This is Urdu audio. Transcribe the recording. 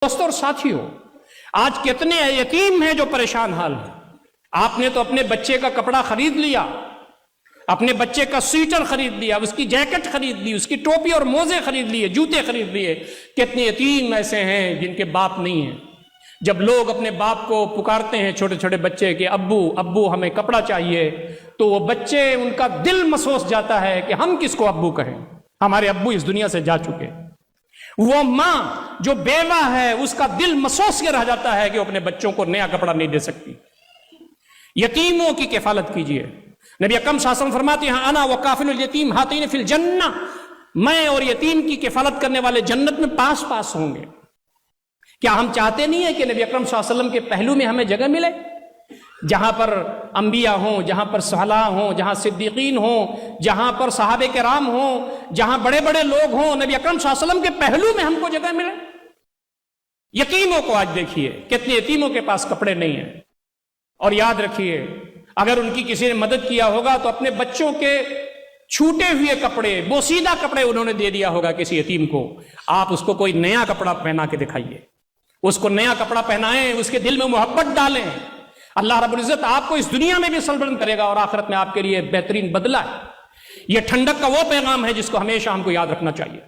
دوستوں اور ساتھیوں، آج کتنے یتیم ہیں جو پریشان حال ہیں۔ آپ نے تو اپنے بچے کا کپڑا خرید لیا، اپنے بچے کا سویٹر خرید لیا، اس کی جیکٹ خرید لی، اس کی ٹوپی اور موزے خرید لیے، جوتے خرید لیے۔ کتنے یتیم ایسے ہیں جن کے باپ نہیں ہیں۔ جب لوگ اپنے باپ کو پکارتے ہیں، چھوٹے چھوٹے بچے کہ ابو ابو ہمیں کپڑا چاہیے، تو وہ بچے، ان کا دل محسوس جاتا ہے کہ ہم کس کو ابو کہیں، ہمارے ابو اس دنیا سے جا چکے۔ وہ ماں جو بیوہ ہے، اس کا دل محسوس یہ رہ جاتا ہے کہ وہ اپنے بچوں کو نیا کپڑا نہیں دے سکتی۔ یتیموں کی کفالت کیجیے۔ نبی اکرم صلی اللہ علیہ وسلم فرماتے ہیں انا وکافل الیتیم ہاتین فی الجنہ، میں اور یتیم کی کفالت کرنے والے جنت میں پاس پاس ہوں گے۔ کیا ہم چاہتے نہیں ہیں کہ نبی اکرم صلی اللہ علیہ وسلم کے پہلو میں ہمیں جگہ ملے، جہاں پر انبیاء ہوں، جہاں پر صالحین ہوں، جہاں صدیقین ہوں، جہاں پر صحابہ کرام ہوں، جہاں بڑے بڑے لوگ ہوں، نبی اکرم صلی اللہ علیہ وسلم کے پہلو میں ہم کو جگہ ملے؟ یتیموں کو آج دیکھیے، کتنے یتیموں کے پاس کپڑے نہیں ہیں۔ اور یاد رکھیے، اگر ان کی کسی نے مدد کیا ہوگا تو اپنے بچوں کے چھوٹے ہوئے کپڑے، بوسیدہ کپڑے انہوں نے دے دیا ہوگا کسی یتیم کو۔ آپ اس کو کوئی نیا کپڑا پہنا کے دکھائیے، اس کو نیا کپڑا پہنائیں، اس کے دل میں محبت ڈالیں۔ اللہ رب العزت آپ کو اس دنیا میں بھی سربلند کرے گا اور آخرت میں آپ کے لیے بہترین بدلہ ہے۔ یہ ٹھنڈک کا وہ پیغام ہے جس کو ہمیشہ ہم کو یاد رکھنا چاہیے۔